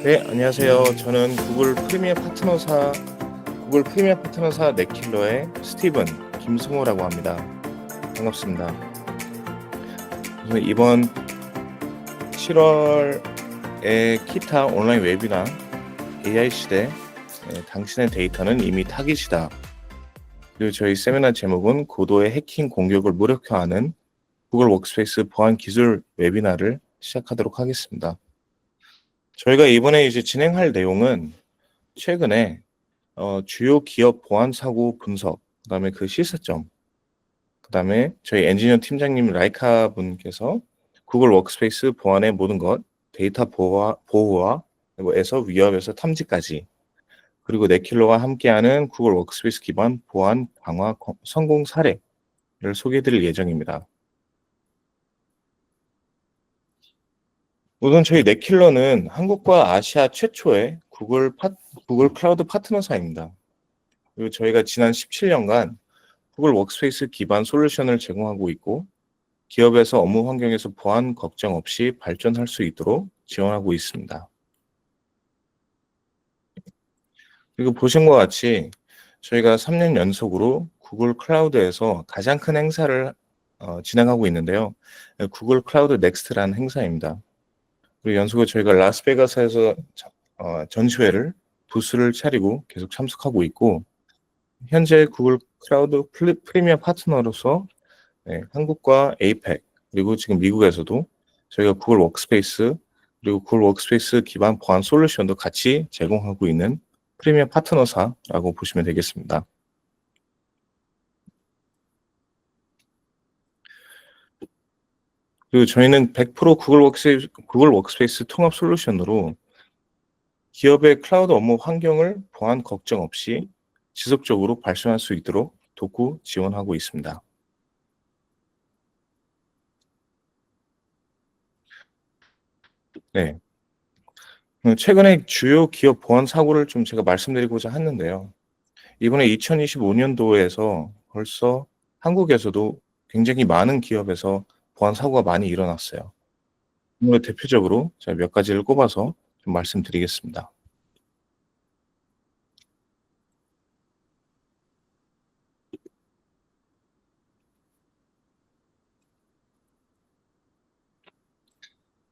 네, 안녕하세요. 저는 구글 프리미어 파트너사 넷킬러의 스티븐 김승호라고 합니다. 반갑습니다. 그래서 이번 7월에 키타 온라인 웨비나 AI 시대, 당신의 데이터는 이미 타깃이다. 그리고 저희 세미나 제목은 고도의 해킹 공격을 무력화하는 구글 워크스페이스 보안 기술 웨비나를 시작하도록 하겠습니다. 저희가 이번에 이제 진행할 내용은 최근에 주요 기업 보안 사고 분석, 그다음에 그 시사점, 그다음에 저희 엔지니어 팀장님 라이카 분께서 구글 워크스페이스 보안의 모든 것, 데이터 보호와 에서 위협에서 탐지까지, 그리고 네킬러와 함께하는 구글 워크스페이스 기반 보안 강화 성공 사례를 소개해드릴 예정입니다. 우선 저희 네킬러는 한국과 아시아 최초의 구글 클라우드 파트너사입니다. 그리고 저희가 지난 17년간 구글 워크스페이스 기반 솔루션을 제공하고 있고, 기업에서 업무 환경에서 보안 걱정 없이 발전할 수 있도록 지원하고 있습니다. 그리고 보신 것 같이 저희가 3년 연속으로 구글 클라우드에서 가장 큰 행사를 진행하고 있는데요. 구글 클라우드 넥스트라는 행사입니다. 그리고 연속으로 저희가 라스베가스에서 전시회를 부스를 차리고 계속 참석하고 있고, 현재 구글 클라우드 프리미어 파트너로서 한국과 에이펙, 그리고 지금 미국에서도 저희가 구글 워크스페이스, 그리고 구글 워크스페이스 기반 보안 솔루션도 같이 제공하고 있는 프리미어 파트너사라고 보시면 되겠습니다. 그리고 저희는 100% 구글 워크스페이스 통합 솔루션으로 기업의 클라우드 업무 환경을 보안 걱정 없이 지속적으로 발전할 수 있도록 돕고 지원하고 있습니다. 네. 최근에 주요 기업 보안 사고를 좀 제가 말씀드리고자 하는데요. 이번에 2025년도에서 벌써 한국에서도 굉장히 많은 기업에서 보안 사고가 많이 일어났어요. 오늘 대표적으로 제가 몇 가지를 꼽아서 좀 말씀드리겠습니다.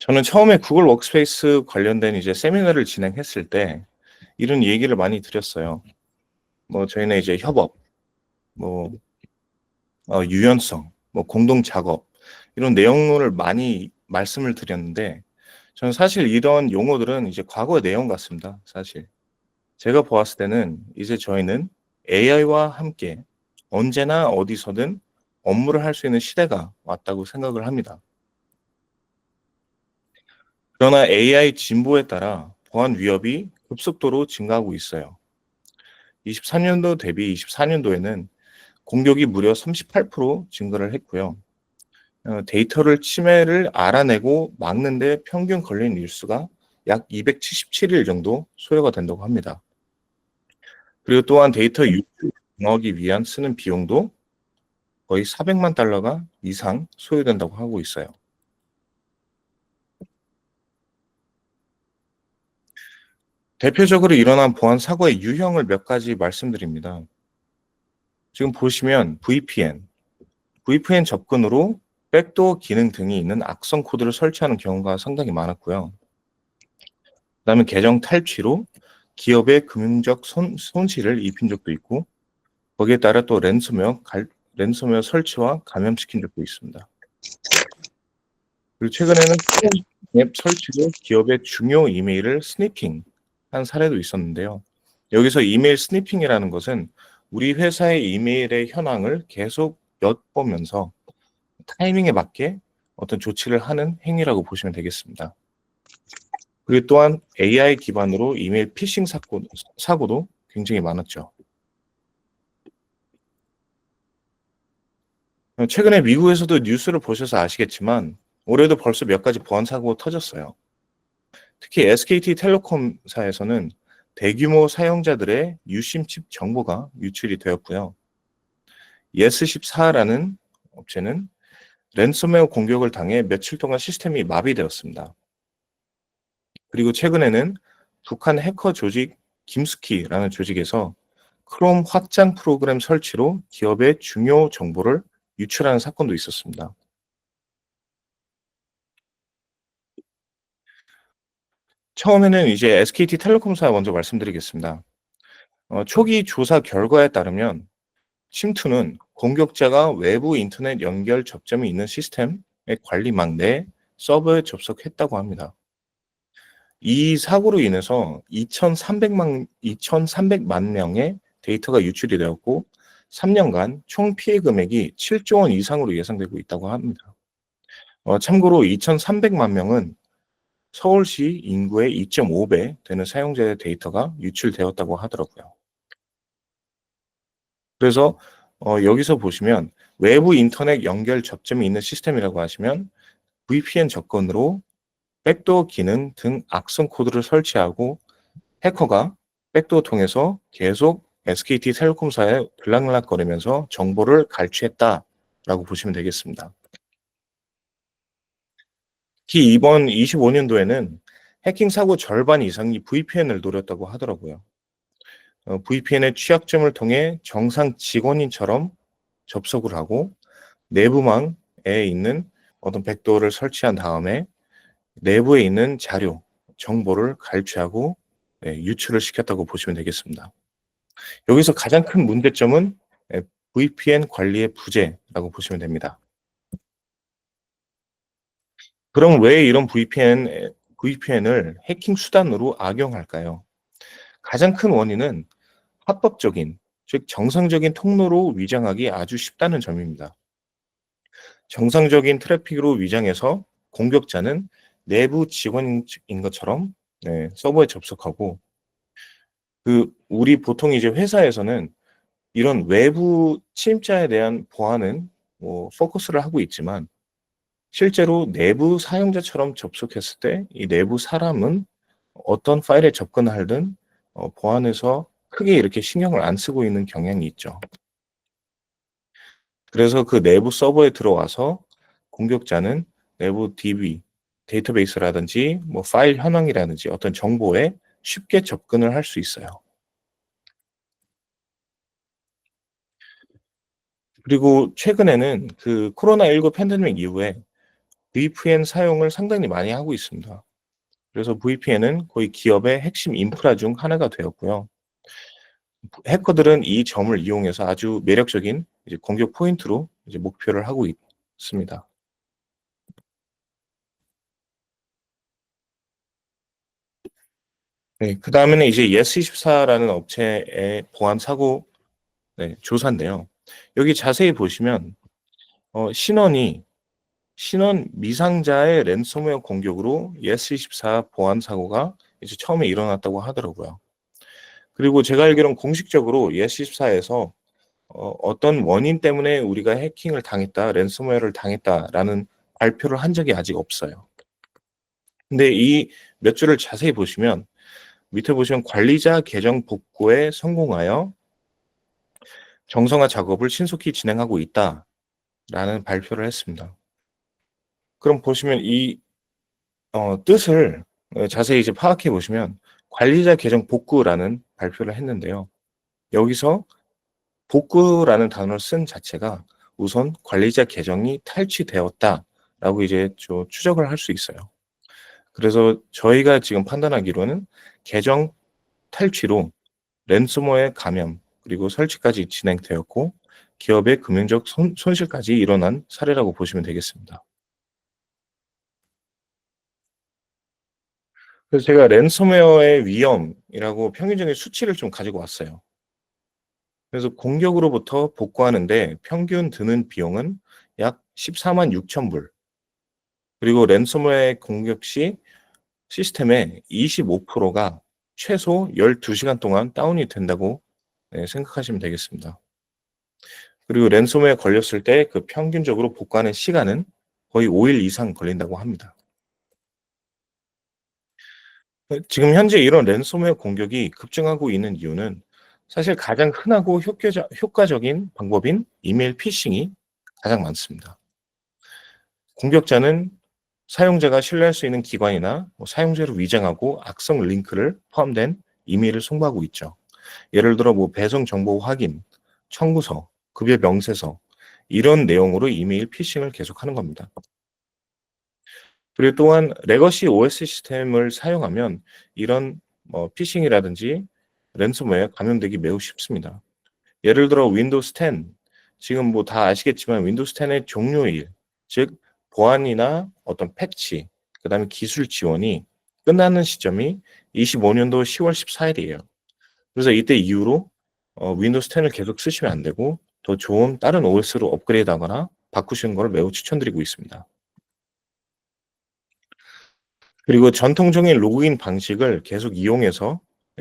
저는 처음에 구글 워크스페이스 관련된 이제 세미나를 진행했을 때 이런 얘기를 많이 드렸어요. 저희는 이제 협업, 유연성, 공동 작업, 이런 내용을 많이 말씀을 드렸는데, 저는 사실 이런 용어들은 이제 과거의 내용 같습니다. 사실 제가 보았을 때는 이제 저희는 AI와 함께 언제나 어디서든 업무를 할 수 있는 시대가 왔다고 생각을 합니다. 그러나 AI 진보에 따라 보안 위협이 급속도로 증가하고 있어요. 23년도 대비 24년도에는 공격이 무려 38% 증가를 했고요. 데이터를 침해를 알아내고 막는데 평균 걸리는 일수가 약 277일 정도 소요가 된다고 합니다. 그리고 또한 데이터 유출 방어하기 위한 쓰는 비용도 거의 400만 달러가 이상 소요된다고 하고 있어요. 대표적으로 일어난 보안 사고의 유형을 몇 가지 말씀드립니다. 지금 보시면 VPN 접근으로 백도어 기능 등이 있는 악성 코드를 설치하는 경우가 상당히 많았고요. 그다음에 계정 탈취로 기업의 금융적 손실을 입힌 적도 있고, 거기에 따라 또 랜섬웨어 설치와 감염시킨 적도 있습니다. 그리고 최근에는 앱 설치로 기업의 중요 이메일을 스니핑한 사례도 있었는데요. 여기서 이메일 스니핑이라는 것은 우리 회사의 이메일의 현황을 계속 엿보면서 타이밍에 맞게 어떤 조치를 하는 행위라고 보시면 되겠습니다. 그리고 또한 AI 기반으로 이메일 피싱 사고도 굉장히 많았죠. 최근에 미국에서도 뉴스를 보셔서 아시겠지만 올해도 벌써 몇 가지 보안 사고가 터졌어요. 특히 SKT텔레콤사에서는 대규모 사용자들의 유심칩 정보가 유출이 되었고요. 예스14라는 업체는 랜섬웨어 공격을 당해 며칠 동안 시스템이 마비되었습니다. 그리고 최근에는 북한 해커 조직 김스키라는 조직에서 크롬 확장 프로그램 설치로 기업의 중요 정보를 유출하는 사건도 있었습니다. 처음에는 이제 SKT텔레콤사 먼저 말씀드리겠습니다. 초기 조사 결과에 따르면 침투는 공격자가 외부 인터넷 연결 접점이 있는 시스템의 관리망 내 서버에 접속했다고 합니다. 이 사고로 인해서 2,300만 명의 데이터가 유출이 되었고 3년간 총 피해 금액이 7조 원 이상으로 예상되고 있다고 합니다. 참고로 2,300만 명은 서울시 인구의 2.5배 되는 사용자의 데이터가 유출되었다고 하더라고요. 그래서 여기서 보시면 외부 인터넷 연결 접점이 있는 시스템이라고 하시면 VPN 접근으로 백도어 기능 등 악성 코드를 설치하고 해커가 백도어 통해서 계속 SKT텔레콤사에 들락날락거리면서 정보를 갈취했다라고 보시면 되겠습니다. 특히 이번 25년도에는 해킹 사고 절반 이상이 VPN을 노렸다고 하더라고요. VPN의 취약점을 통해 정상 직원인처럼 접속을 하고 내부망에 있는 어떤 백도어를 설치한 다음에 내부에 있는 자료, 정보를 갈취하고 유출을 시켰다고 보시면 되겠습니다. 여기서 가장 큰 문제점은 VPN 관리의 부재라고 보시면 됩니다. 그럼 왜 이런 VPN을 해킹 수단으로 악용할까요? 가장 큰 원인은 합법적인, 즉 정상적인 통로로 위장하기 아주 쉽다는 점입니다. 정상적인 트래픽으로 위장해서 공격자는 내부 직원인 것처럼 서버에 접속하고 우리 보통 이제 회사에서는 이런 외부 침입자에 대한 보안은 포커스를 하고 있지만 실제로 내부 사용자처럼 접속했을 때 이 내부 사람은 어떤 파일에 접근하든 보안에서 크게 이렇게 신경을 안 쓰고 있는 경향이 있죠. 그래서 그 내부 서버에 들어와서 공격자는 내부 DB, 데이터베이스라든지 파일 현황이라든지 어떤 정보에 쉽게 접근을 할 수 있어요. 그리고 최근에는 그 코로나19 팬데믹 이후에 VPN 사용을 상당히 많이 하고 있습니다. 그래서 VPN은 거의 기업의 핵심 인프라 중 하나가 되었고요. 해커들은 이 점을 이용해서 아주 매력적인 이제 공격 포인트로 이제 목표를 하고 있습니다. 네, 그 다음에는 이제 예스24라는 업체의 보안 사고 조사인데요. 여기 자세히 보시면 신원 미상자의 랜섬웨어 공격으로 예스24 보안 사고가 이제 처음에 일어났다고 하더라고요. 그리고 제가 알기로는 공식적으로 예스24에서 어떤 원인 때문에 우리가 해킹을 당했다, 랜섬웨어를 당했다라는 발표를 한 적이 아직 없어요. 근데 이 몇 줄을 자세히 보시면 밑에 보시면 관리자 계정 복구에 성공하여 정상화 작업을 신속히 진행하고 있다라는 발표를 했습니다. 그럼 보시면 이 뜻을 자세히 이제 파악해 보시면 관리자 계정 복구라는 발표를 했는데요. 여기서 복구라는 단어를 쓴 자체가 우선 관리자 계정이 탈취되었다라고 이제 좀 추적을 할 수 있어요. 그래서 저희가 지금 판단하기로는 계정 탈취로 랜섬웨어 감염 그리고 설치까지 진행되었고 기업의 금융적 손실까지 일어난 사례라고 보시면 되겠습니다. 그래서 제가 랜섬웨어의 위험이라고 평균적인 수치를 좀 가지고 왔어요. 그래서 공격으로부터 복구하는데 평균 드는 비용은 약 14만 6천 불. 그리고 랜섬웨어 공격 시 시스템의 25%가 최소 12시간 동안 다운이 된다고 생각하시면 되겠습니다. 그리고 랜섬웨어에 걸렸을 때 그 평균적으로 복구하는 시간은 거의 5일 이상 걸린다고 합니다. 지금 현재 이런 랜섬웨어 공격이 급증하고 있는 이유는 사실 가장 흔하고 효과적인 방법인 이메일 피싱이 가장 많습니다. 공격자는 사용자가 신뢰할 수 있는 기관이나 사용자를 위장하고 악성 링크를 포함된 이메일을 송부하고 있죠. 예를 들어 배송 정보 확인, 청구서, 급여 명세서 이런 내용으로 이메일 피싱을 계속하는 겁니다. 그리고 또한 레거시 OS 시스템을 사용하면 이런 피싱이라든지 랜섬웨어에 감염되기 매우 쉽습니다. 예를 들어 윈도우스 10, 지금 다 아시겠지만 윈도우스 10의 종료일, 즉 보안이나 어떤 패치, 그다음에 기술 지원이 끝나는 시점이 25년도 10월 14일이에요. 그래서 이때 이후로 윈도우스 10을 계속 쓰시면 안 되고 더 좋은 다른 OS로 업그레이드하거나 바꾸시는 걸 매우 추천드리고 있습니다. 그리고 전통적인 로그인 방식을 계속 이용해서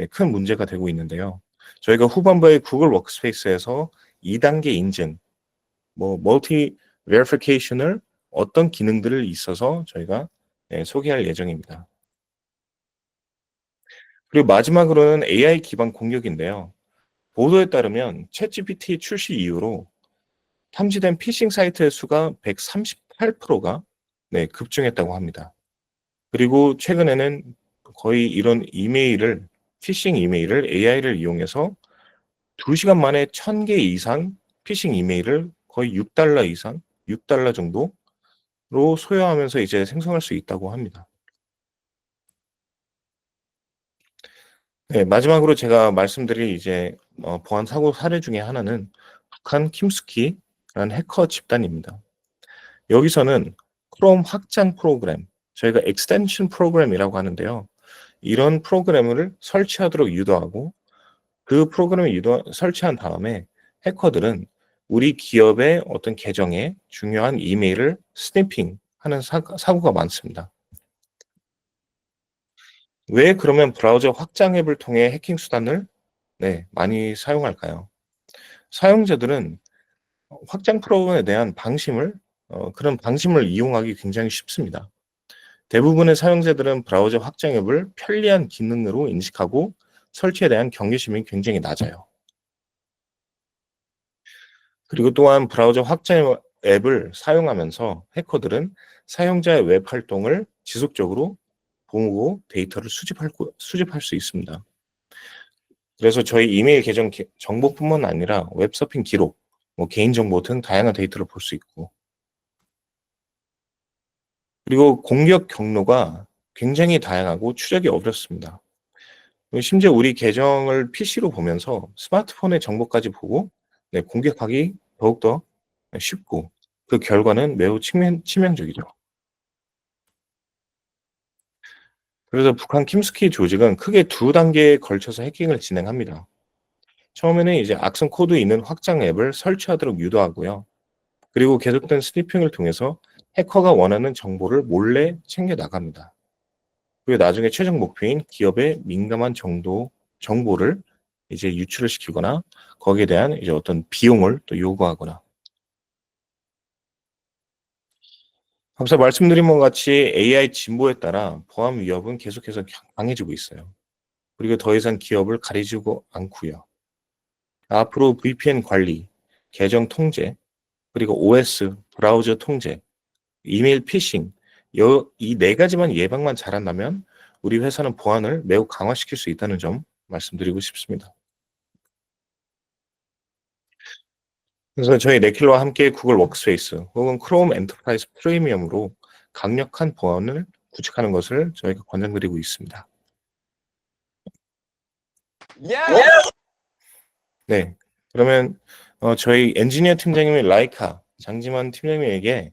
큰 문제가 되고 있는데요. 저희가 후반부에 구글 워크스페이스에서 2단계 인증, 멀티 베리피케이션을 어떤 기능들을 있어서 저희가 소개할 예정입니다. 그리고 마지막으로는 AI 기반 공격인데요. 보도에 따르면 챗GPT 출시 이후로 탐지된 피싱 사이트의 수가 138%가 급증했다고 합니다. 그리고 최근에는 거의 이런 피싱 이메일을 AI를 이용해서 2시간 만에 1000개 이상 피싱 이메일을 거의 $6 이상, $6 정도로 소요하면서 이제 생성할 수 있다고 합니다. 네, 마지막으로 제가 말씀드릴 이제 보안 사고 사례 중에 하나는 북한 킴스키라는 해커 집단입니다. 여기서는 크롬 확장 프로그램, 저희가 extension 프로그램이라고 하는데요. 이런 프로그램을 설치하도록 유도하고 그 프로그램을 설치한 다음에 해커들은 우리 기업의 어떤 계정에 중요한 이메일을 스니핑하는 사고가 많습니다. 왜 그러면 브라우저 확장 앱을 통해 해킹 수단을 많이 사용할까요? 사용자들은 확장 프로그램에 대한 그런 방심을 이용하기 굉장히 쉽습니다. 대부분의 사용자들은 브라우저 확장 앱을 편리한 기능으로 인식하고 설치에 대한 경계심이 굉장히 낮아요. 그리고 또한 브라우저 확장 앱을 사용하면서 해커들은 사용자의 웹 활동을 지속적으로 보고 데이터를 수집할 수 있습니다. 그래서 저희 이메일 계정 정보뿐만 아니라 웹서핑 기록, 개인정보 등 다양한 데이터를 볼 수 있고, 그리고 공격 경로가 굉장히 다양하고 추적이 어렵습니다. 심지어 우리 계정을 PC로 보면서 스마트폰의 정보까지 보고 공격하기 더욱더 쉽고 그 결과는 매우 치명적이죠. 그래서 북한 킴스키 조직은 크게 2단계에 걸쳐서 해킹을 진행합니다. 처음에는 이제 악성 코드 있는 확장 앱을 설치하도록 유도하고요. 그리고 계속된 스니핑을 통해서 해커가 원하는 정보를 몰래 챙겨 나갑니다. 그리고 나중에 최종 목표인 기업의 민감한 정보를 이제 유출을 시키거나 거기에 대한 이제 어떤 비용을 또 요구하거나. 앞서 말씀드린 것 같이 AI 진보에 따라 보안 위협은 계속해서 강해지고 있어요. 그리고 더 이상 기업을 가리지고 않고요. 앞으로 VPN 관리, 계정 통제, 그리고 OS, 브라우저 통제, 이메일 피싱, 이 4가지만 예방만 잘한다면 우리 회사는 보안을 매우 강화시킬 수 있다는 점 말씀드리고 싶습니다. 그래서 저희 네킬러와 함께 구글 워크스페이스 혹은 크롬 엔터프라이즈 프리미엄으로 강력한 보안을 구축하는 것을 저희가 권장드리고 있습니다. 네, 그러면 저희 엔지니어 팀장님의 라이카 장지만 팀장님에게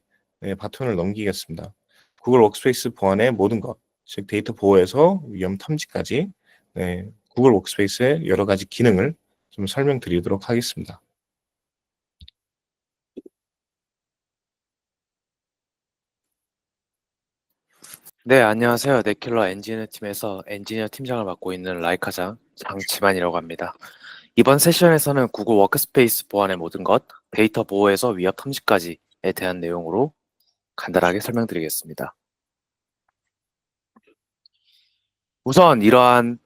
바톤을 넘기겠습니다. 구글 워크스페이스 보안의 모든 것, 즉 데이터 보호에서 위험 탐지까지 구글 워크스페이스의 여러 가지 기능을 좀 설명드리도록 하겠습니다. 네, 안녕하세요. 네킬러 엔지니어 팀에서 엔지니어 팀장을 맡고 있는 라이카장 장지만이라고 합니다. 이번 세션에서는 구글 워크스페이스 보안의 모든 것, 데이터 보호에서 위협 탐지까지에 대한 내용으로 간단하게 설명드리겠습니다. 우선 이러한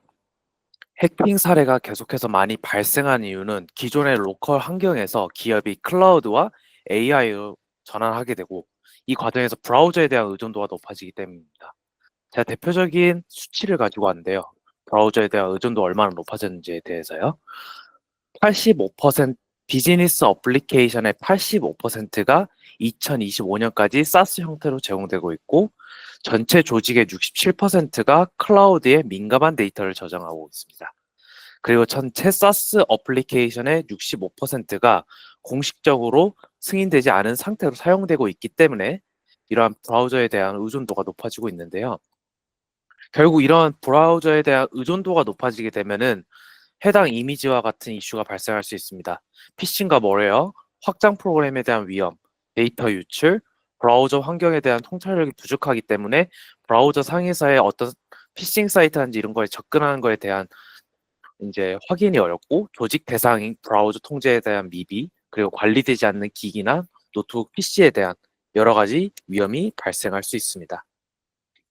해킹 사례가 계속해서 많이 발생한 이유는 기존의 로컬 환경에서 기업이 클라우드와 AI로 전환하게 되고 이 과정에서 브라우저에 대한 의존도가 높아지기 때문입니다. 제가 대표적인 수치를 가지고 왔는데요. 브라우저에 대한 의존도 얼마나 높아졌는지에 대해서요. 85% 비즈니스 어플리케이션의 85%가 2025년까지 사스 형태로 제공되고 있고 전체 조직의 67%가 클라우드에 민감한 데이터를 저장하고 있습니다. 그리고 전체 사스 어플리케이션의 65%가 공식적으로 승인되지 않은 상태로 사용되고 있기 때문에 이러한 브라우저에 대한 의존도가 높아지고 있는데요. 결국 이런 브라우저에 대한 의존도가 높아지게 되면은 해당 이미지와 같은 이슈가 발생할 수 있습니다. 피싱과 멀웨어, 확장 프로그램에 대한 위험, 데이터 유출, 브라우저 환경에 대한 통찰력이 부족하기 때문에 브라우저 상에서의 어떤 피싱 사이트인지 이런 거에 접근하는 거에 대한 이제 확인이 어렵고 조직 대상인 브라우저 통제에 대한 미비, 그리고 관리되지 않는 기기나 노트북 PC에 대한 여러 가지 위험이 발생할 수 있습니다.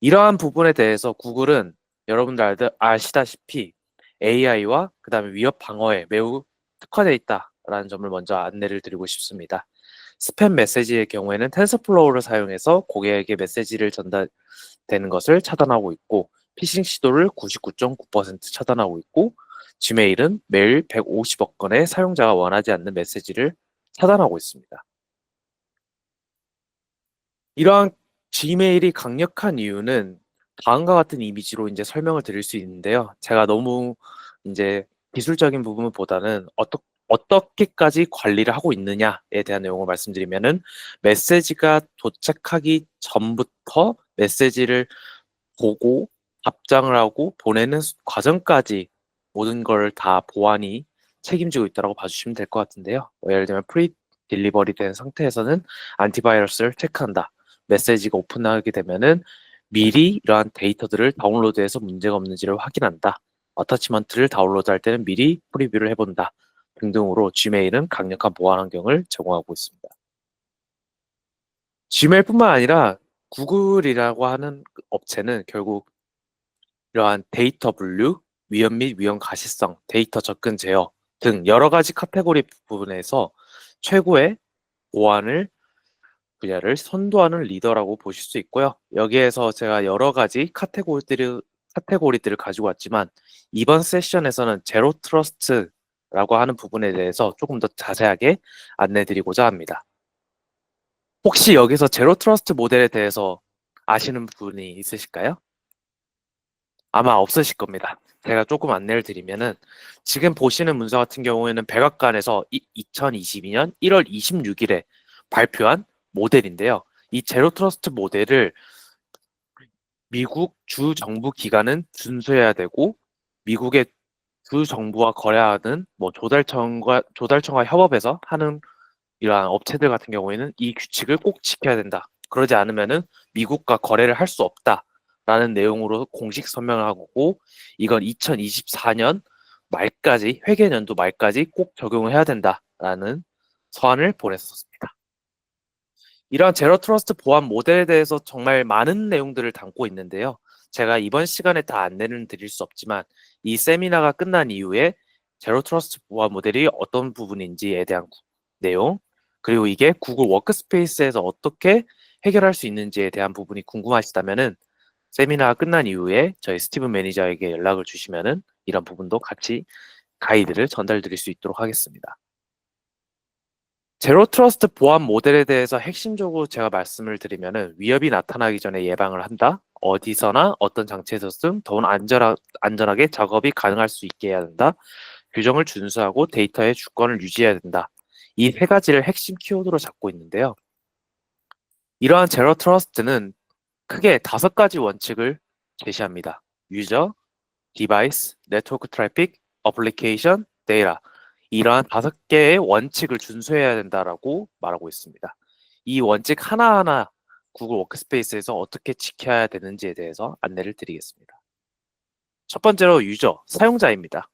이러한 부분에 대해서 구글은 여러분들 아시다시피 AI와 그 다음에 위협 방어에 매우 특화되어 있다라는 점을 먼저 안내를 드리고 싶습니다. 스팸 메시지의 경우에는 텐서플로우를 사용해서 고객에게 메시지를 전달되는 것을 차단하고 있고 피싱 시도를 99.9% 차단하고 있고 지메일은 매일 150억 건의 사용자가 원하지 않는 메시지를 차단하고 있습니다. 이러한 지메일이 강력한 이유는 다음과 같은 이미지로 이제 설명을 드릴 수 있는데요. 제가 너무 이제 기술적인 부분보다는 어떻게까지 관리를 하고 있느냐에 대한 내용을 말씀드리면은 메시지가 도착하기 전부터 메시지를 보고 답장을 하고 보내는 과정까지 모든 걸 다 보안이 책임지고 있다고 봐주시면 될 것 같은데요. 예를 들면 프리 딜리버리 된 상태에서는 안티바이러스를 체크한다. 메시지가 오픈하게 되면은 미리 이러한 데이터들을 다운로드해서 문제가 없는지를 확인한다. 어타치먼트를 다운로드할 때는 미리 프리뷰를 해본다. 등등으로 지메일은 강력한 보안 환경을 제공하고 있습니다. 지메일뿐만 아니라 구글이라고 하는 업체는 결국 이러한 데이터 분류, 위험 및 위험 가시성, 데이터 접근 제어 등 여러 가지 카테고리 부분에서 최고의 보안을 분야를 선도하는 리더라고 보실 수 있고요. 여기에서 제가 여러 가지 카테고리들을 가지고 왔지만 이번 세션에서는 제로 트러스트라고 하는 부분에 대해서 조금 더 자세하게 안내드리고자 합니다. 혹시 여기서 제로 트러스트 모델에 대해서 아시는 분이 있으실까요? 아마 없으실 겁니다. 제가 조금 안내를 드리면은 지금 보시는 문서 같은 경우에는 백악관에서 2022년 1월 26일에 발표한 모델인데요. 이 제로 트러스트 모델을 미국 주 정부 기관은 준수해야 되고 미국의 주 정부와 거래하는 뭐 조달청과 협업해서 하는 이러한 업체들 같은 경우에는 이 규칙을 꼭 지켜야 된다. 그러지 않으면은 미국과 거래를 할 수 없다라는 내용으로 공식 서명을 하고 이건 2024년 말까지 회계연도 말까지 꼭 적용을 해야 된다라는 서한을 보냈었습니다. 이러한 제로 트러스트 보안 모델에 대해서 정말 많은 내용들을 담고 있는데요. 제가 이번 시간에 다 안내는 드릴 수 없지만 이 세미나가 끝난 이후에 제로 트러스트 보안 모델이 어떤 부분인지에 대한 내용, 그리고 이게 구글 워크스페이스에서 어떻게 해결할 수 있는지에 대한 부분이 궁금하시다면은 세미나가 끝난 이후에 저희 스티븐 매니저에게 연락을 주시면은 이런 부분도 같이 가이드를 전달드릴 수 있도록 하겠습니다. 제로 트러스트 보안 모델에 대해서 핵심적으로 제가 말씀을 드리면은 위협이 나타나기 전에 예방을 한다. 어디서나 어떤 장치에서든 더 안전하게 작업이 가능할 수 있게 해야 된다. 규정을 준수하고 데이터의 주권을 유지해야 된다. 이 세 가지를 핵심 키워드로 잡고 있는데요. 이러한 제로 트러스트는 크게 5가지 원칙을 제시합니다. 유저, 디바이스, 네트워크 트래픽, 어플리케이션, 데이터. 이러한 5개의 원칙을 준수해야 된다라고 말하고 있습니다. 이 원칙 하나하나 구글 워크스페이스에서 어떻게 지켜야 되는지에 대해서 안내를 드리겠습니다. 첫 번째로 유저, 사용자입니다.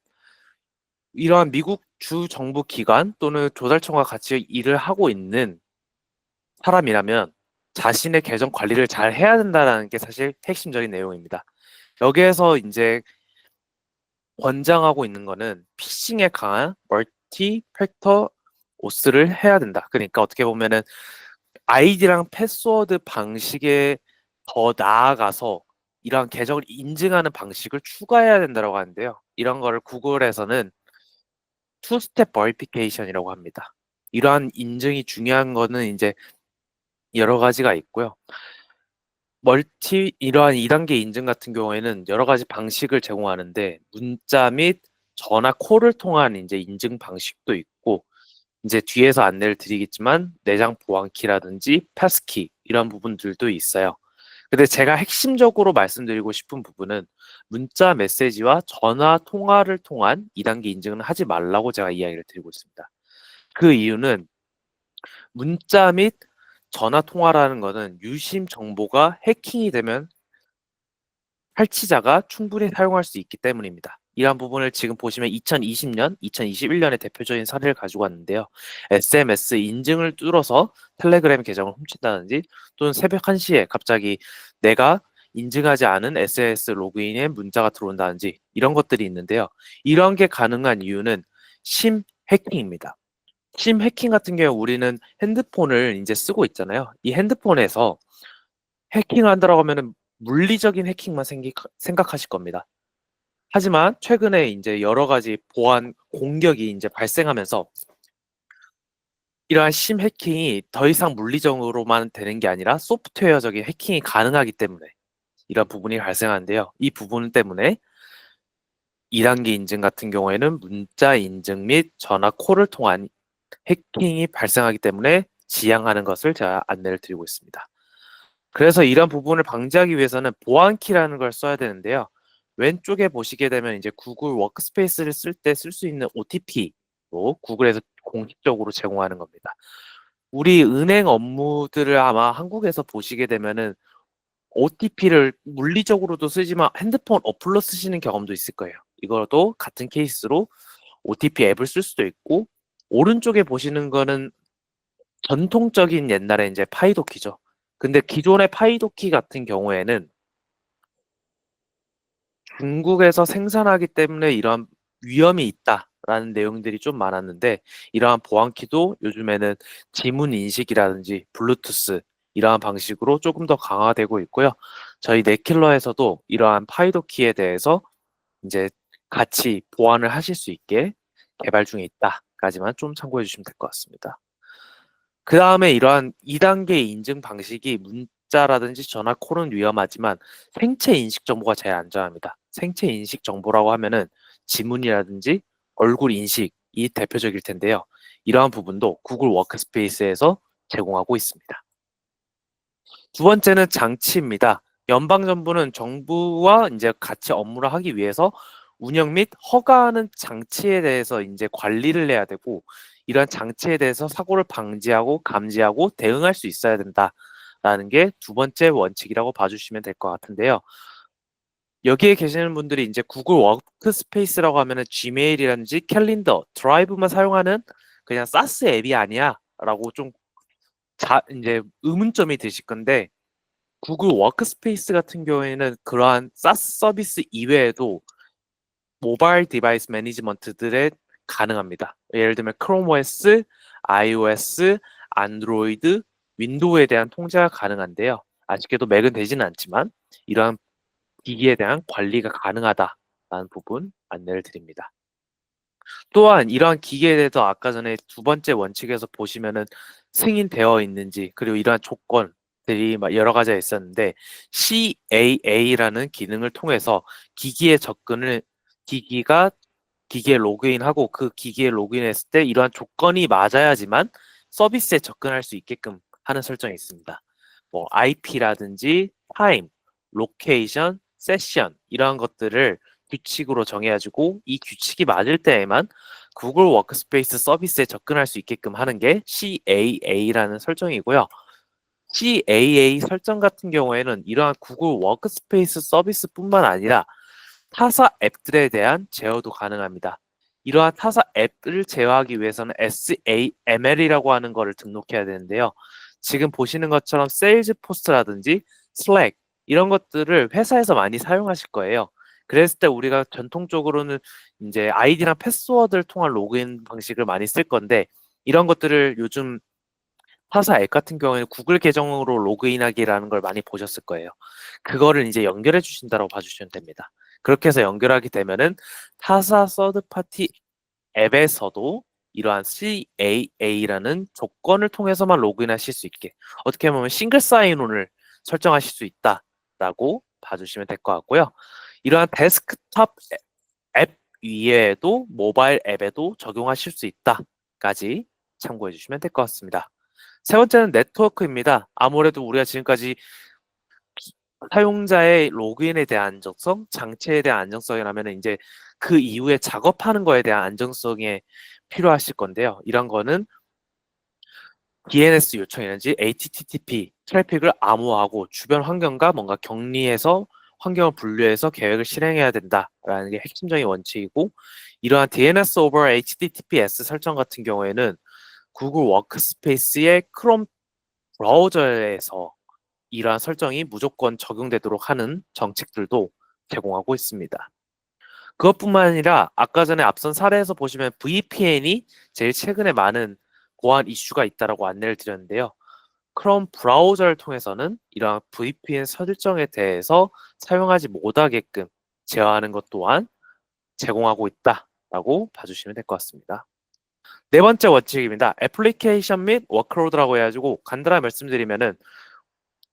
이러한 미국 주 정부 기관 또는 조달청과 같이 일을 하고 있는 사람이라면 자신의 계정 관리를 잘 해야 된다는 게 사실 핵심적인 내용입니다. 여기에서 이제 권장하고 있는 거는 피싱에 강한 멀티 팩터 오스를 해야 된다. 그러니까 어떻게 보면은 아이디랑 패스워드 방식에 더 나아가서 이러한 계정을 인증하는 방식을 추가해야 된다고 하는데요. 이런 거를 구글에서는 투스텝 버리피케이션이라고 합니다. 이러한 인증이 중요한 거는 이제 여러 가지가 있고요. 이러한 2단계 인증 같은 경우에는 여러 가지 방식을 제공하는데 문자 및 전화 콜을 통한 이제 인증 방식도 있고 이제 뒤에서 안내를 드리겠지만 내장 보안키라든지 패스키 이런 부분들도 있어요. 근데 제가 핵심적으로 말씀드리고 싶은 부분은 문자 메시지와 전화 통화를 통한 2단계 인증은 하지 말라고 제가 이야기를 드리고 있습니다. 그 이유는 문자 및 전화 통화라는 거는 유심 정보가 해킹이 되면 탈취자가 충분히 사용할 수 있기 때문입니다. 이러한 부분을 지금 보시면 2020년, 2021년의 대표적인 사례를 가지고 왔는데요. SMS 인증을 뚫어서 텔레그램 계정을 훔친다든지 또는 새벽 1시에 갑자기 내가 인증하지 않은 SNS 로그인에 문자가 들어온다든지 이런 것들이 있는데요. 이런 게 가능한 이유는 심 해킹입니다. 심 해킹 같은 경우 우리는 핸드폰을 이제 쓰고 있잖아요. 이 핸드폰에서 해킹을 한다라고 하면은 물리적인 해킹만 생각하실 겁니다. 하지만 최근에 이제 여러 가지 보안 공격이 이제 발생하면서 이러한 심 해킹이 더 이상 물리적으로만 되는 게 아니라 소프트웨어적인 해킹이 가능하기 때문에 이런 부분이 발생하는데요. 이 부분 때문에 2단계 인증 같은 경우에는 문자 인증 및 전화 콜을 통한 해킹이 발생하기 때문에 지양하는 것을 제가 안내를 드리고 있습니다. 그래서 이런 부분을 방지하기 위해서는 보안키라는 걸 써야 되는데요. 왼쪽에 보시게 되면 이제 구글 워크스페이스를 쓸 때 쓸 수 있는 OTP로 구글에서 공식적으로 제공하는 겁니다. 우리 은행 업무들을 아마 한국에서 보시게 되면은 OTP를 물리적으로도 쓰지만 핸드폰 어플로 쓰시는 경험도 있을 거예요. 이것도 같은 케이스로 OTP 앱을 쓸 수도 있고 오른쪽에 보시는 거는 전통적인 옛날에 이제 파이도키죠. 근데 기존의 파이도키 같은 경우에는 중국에서 생산하기 때문에 이러한 위험이 있다라는 내용들이 좀 많았는데 이러한 보안키도 요즘에는 지문 인식이라든지 블루투스 이러한 방식으로 조금 더 강화되고 있고요. 저희 네킬러에서도 이러한 파이도키에 대해서 이제 같이 보완을 하실 수 있게 개발 중에 있다까지만 좀 참고해 주시면 될 것 같습니다. 그 다음에 이러한 2단계 인증 방식이 문자라든지 전화 콜은 위험하지만 생체 인식 정보가 제일 안전합니다. 생체 인식 정보라고 하면은 지문이라든지 얼굴 인식이 대표적일 텐데요. 이러한 부분도 구글 워크스페이스에서 제공하고 있습니다. 두 번째는 장치입니다. 연방정부는 정부와 이제 같이 업무를 하기 위해서 운영 및 허가하는 장치에 대해서 이제 관리를 해야 되고 이러한 장치에 대해서 사고를 방지하고 감지하고 대응할 수 있어야 된다라는 게 두 번째 원칙이라고 봐주시면 될 것 같은데요. 여기에 계시는 분들이 이제 구글 워크스페이스라고 하면은 지메일이라든지 캘린더, 드라이브만 사용하는 그냥 사스 앱이 아니야라고 좀 이제 의문점이 드실 건데 구글 워크스페이스 같은 경우에는 그러한 사스 서비스 이외에도 모바일 디바이스 매니지먼트들에 가능합니다. 예를 들면 크롬 OS, iOS, 안드로이드, 윈도우에 대한 통제가 가능한데요. 아쉽게도 맥은 되지는 않지만 이러한 기기에 대한 관리가 가능하다라는 부분 안내를 드립니다. 또한 이러한 기기에 대해서 아까 전에 두 번째 원칙에서 보시면은 승인되어 있는지 그리고 이러한 조건들이 여러 가지가 있었는데 CAA라는 기능을 통해서 기기에 접근을 기기에 로그인하고 그 기기에 로그인했을 때 이러한 조건이 맞아야지만 서비스에 접근할 수 있게끔 하는 설정이 있습니다. 뭐 IP라든지 타임, 로케이션, 세션 이러한 것들을 규칙으로 정해가지고 이 규칙이 맞을 때에만 구글 워크스페이스 서비스에 접근할 수 있게끔 하는 게 CAA라는 설정이고요. CAA 설정 같은 경우에는 이러한 구글 워크스페이스 서비스뿐만 아니라 타사 앱들에 대한 제어도 가능합니다. 이러한 타사 앱을 제어하기 위해서는 SAML이라고 하는 거를 등록해야 되는데요. 지금 보시는 것처럼 세일즈포스트라든지 슬랙 이런 것들을 회사에서 많이 사용하실 거예요. 그랬을 때 우리가 전통적으로는 이제 아이디랑 패스워드를 통한 로그인 방식을 많이 쓸 건데 이런 것들을 요즘 타사 앱 같은 경우에는 구글 계정으로 로그인하기라는 걸 많이 보셨을 거예요. 그거를 이제 연결해 주신다고 봐주시면 됩니다. 그렇게 해서 연결하게 되면은 타사 서드 파티 앱에서도 이러한 CAA라는 조건을 통해서만 로그인하실 수 있게 어떻게 보면 싱글 사인온을 설정하실 수 있다라고 봐주시면 될 것 같고요. 이러한 데스크탑 앱 위에도 모바일 앱에도 적용하실 수 있다까지 참고해 주시면 될 것 같습니다. 세 번째는 네트워크입니다. 아무래도 우리가 지금까지 사용자의 로그인에 대한 안정성, 장치에 대한 안정성이라면 이제 그 이후에 작업하는 거에 대한 안정성이 필요하실 건데요. 이런 거는 DNS 요청이라든지 HTTP 트래픽을 암호화하고 주변 환경과 뭔가 격리해서 환경을 분류해서 계획을 실행해야 된다라는 게 핵심적인 원칙이고, 이러한 DNS over HTTPS 설정 같은 경우에는 구글 워크스페이스의 크롬 브라우저에서 이러한 설정이 무조건 적용되도록 하는 정책들도 제공하고 있습니다. 그것뿐만 아니라 아까 전에 앞선 사례에서 보시면 VPN이 제일 최근에 많은 보안 이슈가 있다라고 안내를 드렸는데요. 크롬 브라우저를 통해서는 이러한 VPN 설정에 대해서 사용하지 못하게끔 제어하는 것 또한 제공하고 있다라고 봐주시면 될 것 같습니다. 네 번째 원칙입니다. 애플리케이션 및 워크로드라고 해가지고 간단하게 말씀드리면은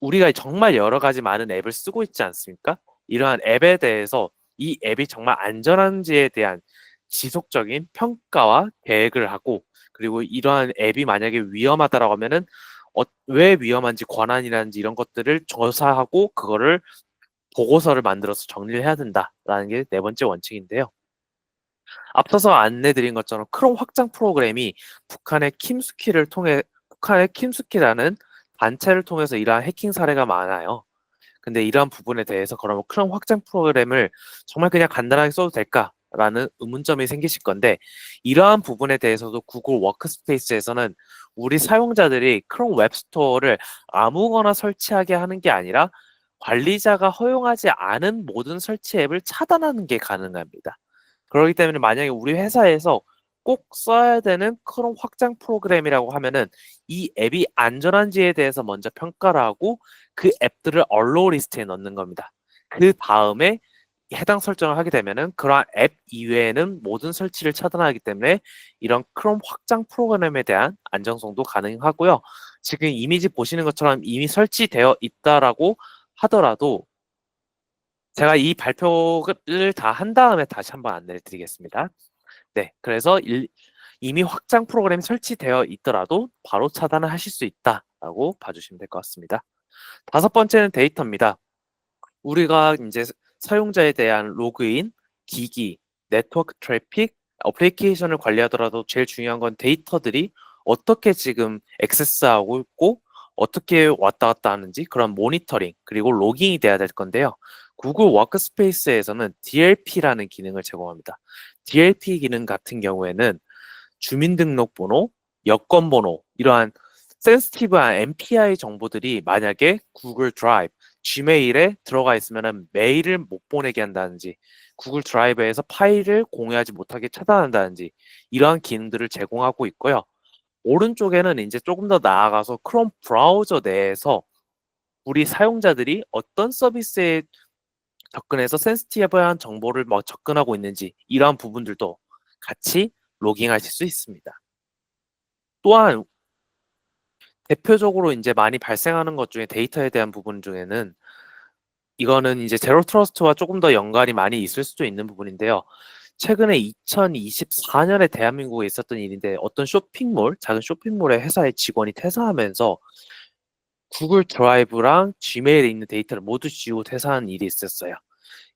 우리가 정말 여러 가지 많은 앱을 쓰고 있지 않습니까? 이러한 앱에 대해서 이 앱이 정말 안전한지에 대한 지속적인 평가와 계획을 하고, 그리고 이러한 앱이 만약에 위험하다라고 하면은 왜 위험한지 권한이라든지 이런 것들을 조사하고 그거를 보고서를 만들어서 정리를 해야 된다라는 게 네 번째 원칙인데요. 앞서서 안내드린 것처럼 크롬 확장 프로그램이 북한의 킴스키라는 단체를 통해서 이러한 해킹 사례가 많아요. 근데 이러한 부분에 대해서 그러면 크롬 확장 프로그램을 정말 그냥 간단하게 써도 될까라는 의문점이 생기실 건데, 이러한 부분에 대해서도 구글 워크스페이스에서는 우리 사용자들이 크롬 웹스토어를 아무거나 설치하게 하는 게 아니라 관리자가 허용하지 않은 모든 설치 앱을 차단하는 게 가능합니다. 그렇기 때문에 만약에 우리 회사에서 꼭 써야 되는 크롬 확장 프로그램이라고 하면은 이 앱이 안전한지에 대해서 먼저 평가를 하고 그 앱들을 얼로우 리스트에 넣는 겁니다. 그 다음에 해당 설정을 하게 되면은 그러한 앱 이외에는 모든 설치를 차단하기 때문에 이런 크롬 확장 프로그램에 대한 안정성도 가능하고요. 지금 이미지 보시는 것처럼 이미 설치되어 있다라고 하더라도 제가 이 발표를 다 한 다음에 다시 한번 안내를 드리겠습니다. 네, 그래서 이미 확장 프로그램이 설치되어 있더라도 바로 차단을 하실 수 있다라고 봐주시면 될 것 같습니다. 다섯 번째는 데이터입니다. 우리가 이제 사용자에 대한 로그인, 기기, 네트워크 트래픽, 어플리케이션을 관리하더라도 제일 중요한 건 데이터들이 어떻게 지금 액세스하고 있고 어떻게 왔다 갔다 하는지 그런 모니터링 그리고 로깅이 돼야 될 건데요. 구글 워크스페이스에서는 DLP라는 기능을 제공합니다. DLP 기능 같은 경우에는 주민등록번호, 여권번호 이러한 센시티브한 MPI 정보들이 만약에 구글 드라이브, 지메일에 들어가 있으면 메일을 못 보내게 한다든지 구글 드라이브에서 파일을 공유하지 못하게 차단한다든지 이러한 기능들을 제공하고 있고요. 오른쪽에는 이제 조금 더 나아가서 크롬 브라우저 내에서 우리 사용자들이 어떤 서비스에 접근해서 센시티브한 정보를 접근하고 있는지 이러한 부분들도 같이 로깅하실 수 있습니다. 또한 대표적으로 이제 많이 발생하는 것 중에 데이터에 대한 부분 중에는 이거는 이제 제로 트러스트와 조금 더 연관이 많이 있을 수도 있는 부분인데요. 최근에 2024년에 대한민국에 있었던 일인데 어떤 작은 쇼핑몰의 회사의 직원이 퇴사하면서 구글 드라이브랑 지메일에 있는 데이터를 모두 지우고 퇴사한 일이 있었어요.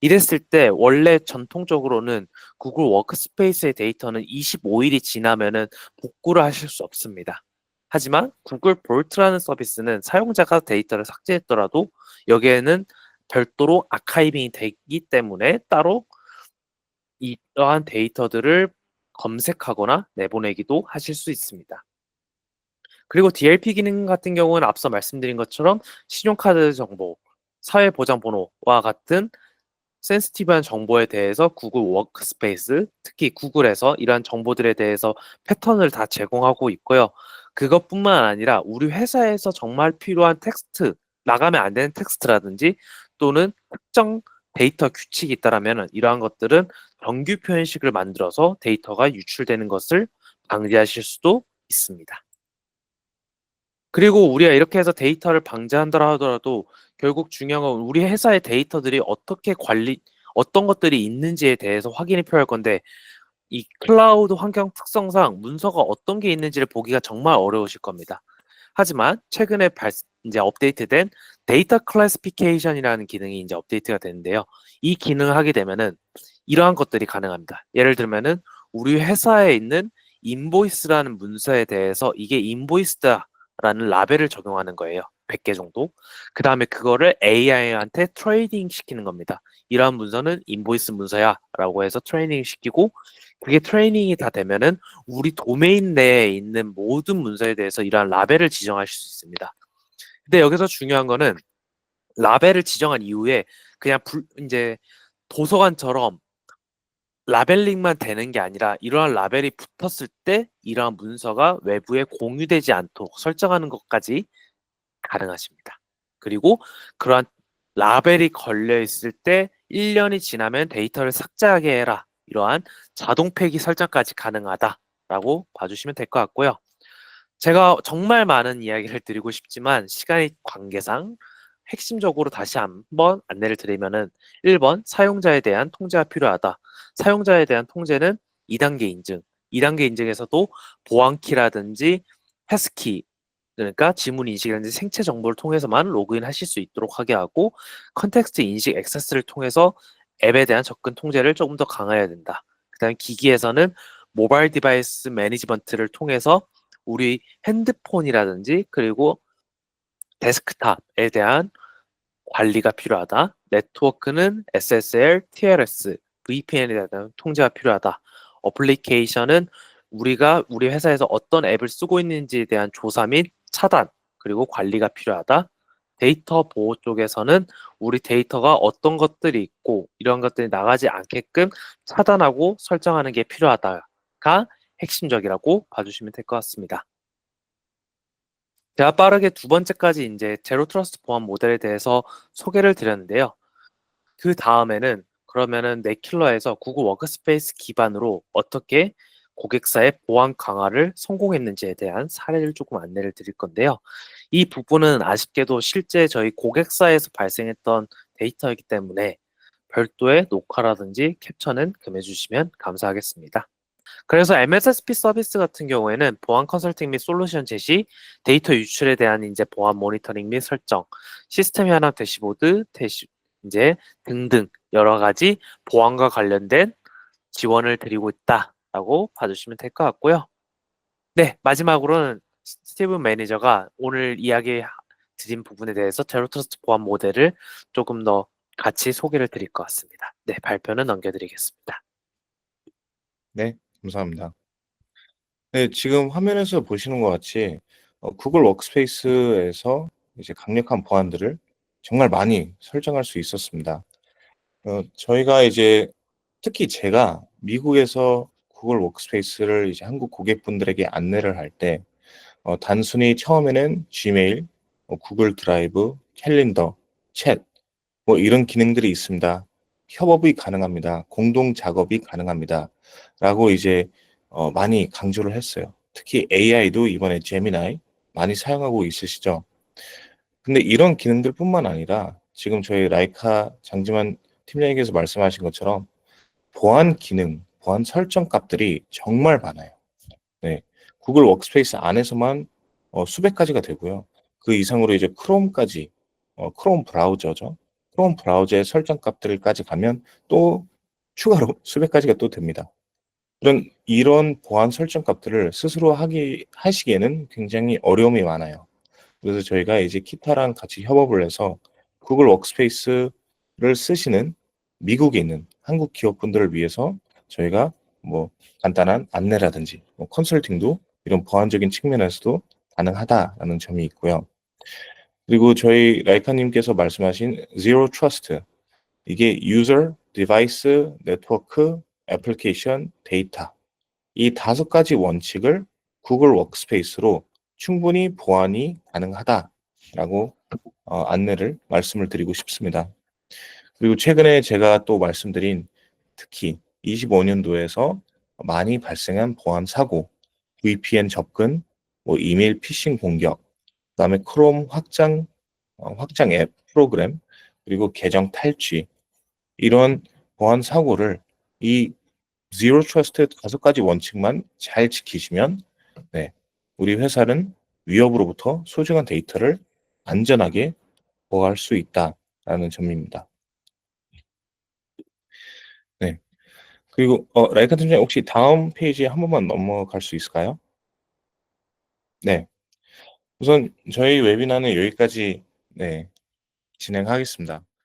이랬을 때 원래 전통적으로는 구글 워크스페이스의 데이터는 25일이 지나면은 복구를 하실 수 없습니다. 하지만 구글 볼트라는 서비스는 사용자가 데이터를 삭제했더라도 여기에는 별도로 아카이빙이 되기 때문에 따로 이러한 데이터들을 검색하거나 내보내기도 하실 수 있습니다. 그리고 DLP 기능 같은 경우는 앞서 말씀드린 것처럼 신용카드 정보, 사회보장번호와 같은 센시티브한 정보에 대해서 구글 워크스페이스, 특히 구글에서 이러한 정보들에 대해서 패턴을 다 제공하고 있고요. 그것뿐만 아니라 우리 회사에서 정말 필요한 텍스트, 나가면 안 되는 텍스트라든지 또는 특정 데이터 규칙이 있다라면 이러한 것들은 정규 표현식을 만들어서 데이터가 유출되는 것을 방지하실 수도 있습니다. 그리고 우리가 이렇게 해서 데이터를 방지한다 하더라도 결국 중요한 건 우리 회사의 데이터들이 어떤 것들이 있는지에 대해서 확인이 필요할 건데 이 클라우드 환경 특성상 문서가 어떤 게 있는지를 보기가 정말 어려우실 겁니다. 하지만 최근에 이제 업데이트된 데이터 클래시피케이션이라는 기능이 이제 업데이트가 되는데요. 이 기능을 하게 되면은 이러한 것들이 가능합니다. 예를 들면은 우리 회사에 있는 인보이스라는 문서에 대해서 이게 인보이스다라는 라벨을 적용하는 거예요. 100개 정도. 그 다음에 그거를 AI한테 트레이닝 시키는 겁니다. 이러한 문서는 인보이스 문서야 라고 해서 트레이닝 시키고 그게 트레이닝이 다 되면은 우리 도메인 내에 있는 모든 문서에 대해서 이러한 라벨을 지정하실 수 있습니다. 근데 여기서 중요한 거는 라벨을 지정한 이후에 그냥 이제 도서관처럼 라벨링만 되는 게 아니라 이러한 라벨이 붙었을 때 이러한 문서가 외부에 공유되지 않도록 설정하는 것까지 가능하십니다. 그리고 그러한 라벨이 걸려 있을 때 1년이 지나면 데이터를 삭제하게 해라. 이러한 자동 폐기 설정까지 가능하다라고 봐주시면 될 것 같고요. 제가 정말 많은 이야기를 드리고 싶지만 시간의 관계상 핵심적으로 다시 한번 안내를 드리면은 1번 사용자에 대한 통제가 필요하다. 사용자에 대한 통제는 2단계 인증. 2단계 인증에서도 보안키라든지 패스키 그러니까 지문 인식이라든지 생체 정보를 통해서만 로그인 하실 수 있도록 하게 하고 컨텍스트 인식 액세스를 통해서 앱에 대한 접근 통제를 조금 더 강화해야 된다. 그다음에 기기에서는 모바일 디바이스 매니지먼트를 통해서 우리 핸드폰이라든지 그리고 데스크탑에 대한 관리가 필요하다. 네트워크는 SSL, TLS, VPN에 대한 통제가 필요하다. 어플리케이션은 우리가 우리 회사에서 어떤 앱을 쓰고 있는지에 대한 조사 및 차단, 그리고 관리가 필요하다. 데이터 보호 쪽에서는 우리 데이터가 어떤 것들이 있고 이런 것들이 나가지 않게끔 차단하고 설정하는 게 필요하다가 핵심적이라고 봐주시면 될 것 같습니다. 제가 빠르게 두 번째까지 이제 제로 트러스트 보안 모델에 대해서 소개를 드렸는데요. 그 다음에는 그러면은 네킬러에서 구글 워크스페이스 기반으로 어떻게 고객사의 보안 강화를 성공했는지에 대한 사례를 조금 안내를 드릴 건데요. 이 부분은 아쉽게도 실제 저희 고객사에서 발생했던 데이터이기 때문에 별도의 녹화라든지 캡처는 금해 주시면 감사하겠습니다. 그래서 MSSP 서비스 같은 경우에는 보안 컨설팅 및 솔루션 제시, 데이터 유출에 대한 이제 보안 모니터링 및 설정, 시스템 현황 대시보드, 이제 등등 여러 가지 보안과 관련된 지원을 드리고 있다라고 봐주시면 될 것 같고요. 네, 마지막으로는 스티븐 매니저가 오늘 이야기 드린 부분에 대해서 제로 트러스트 보안 모델을 조금 더 같이 소개를 드릴 것 같습니다. 네, 발표는 넘겨드리겠습니다. 네, 감사합니다. 네, 지금 화면에서 보시는 것 같이 구글 워크스페이스에서 이제 강력한 보안들을 정말 많이 설정할 수 있었습니다. 저희가 이제 특히 제가 미국에서 구글 워크스페이스를 이제 한국 고객분들에게 안내를 할 때 단순히 처음에는 지메일, 구글 드라이브, 캘린더, 챗 뭐 이런 기능들이 있습니다. 협업이 가능합니다. 공동 작업이 가능합니다. 라고 이제 많이 강조를 했어요. 특히 AI도 이번에 제미나이 많이 사용하고 있으시죠. 근데 이런 기능들뿐만 아니라 지금 저희 라이카 장지만 팀장님께서 말씀하신 것처럼 보안 기능, 보안 설정 값들이 정말 많아요. 네. 구글 워크스페이스 안에서만 수백 가지가 되고요. 그 이상으로 이제 크롬까지, 크롬 브라우저죠. 크롬 브라우저의 설정 값들까지 가면 또 추가로 수백 가지가 또 됩니다. 이런 보안 설정 값들을 스스로 하시기에는 굉장히 어려움이 많아요. 그래서 저희가 이제 키타랑 같이 협업을 해서 구글 워크스페이스를 쓰시는 미국에 있는 한국 기업분들을 위해서 저희가 뭐 간단한 안내라든지 뭐 컨설팅도 이런 보안적인 측면에서도 가능하다라는 점이 있고요. 그리고 저희 라이카님께서 말씀하신 Zero Trust 이게 User, Device, Network, Application, Data 이 다섯 가지 원칙을 구글 워크스페이스로 충분히 보완이 가능하다라고 안내를 말씀을 드리고 싶습니다. 그리고 최근에 제가 또 말씀드린 특히 25년도에서 많이 발생한 보안 사고, VPN 접근, 뭐 이메일 피싱 공격, 그다음에 크롬 확장 앱 프로그램, 그리고 계정 탈취 이런 보안 사고를 이 Zero Trust 5가지 원칙만 잘 지키시면 네, 우리 회사는 위협으로부터 소중한 데이터를 안전하게 보호할 수 있다라는 점입니다. 네. 그리고 라이카 팀장님 혹시 다음 페이지에 한 번만 넘어갈 수 있을까요? 네. 우선 저희 웨비나는 여기까지 네, 진행하겠습니다.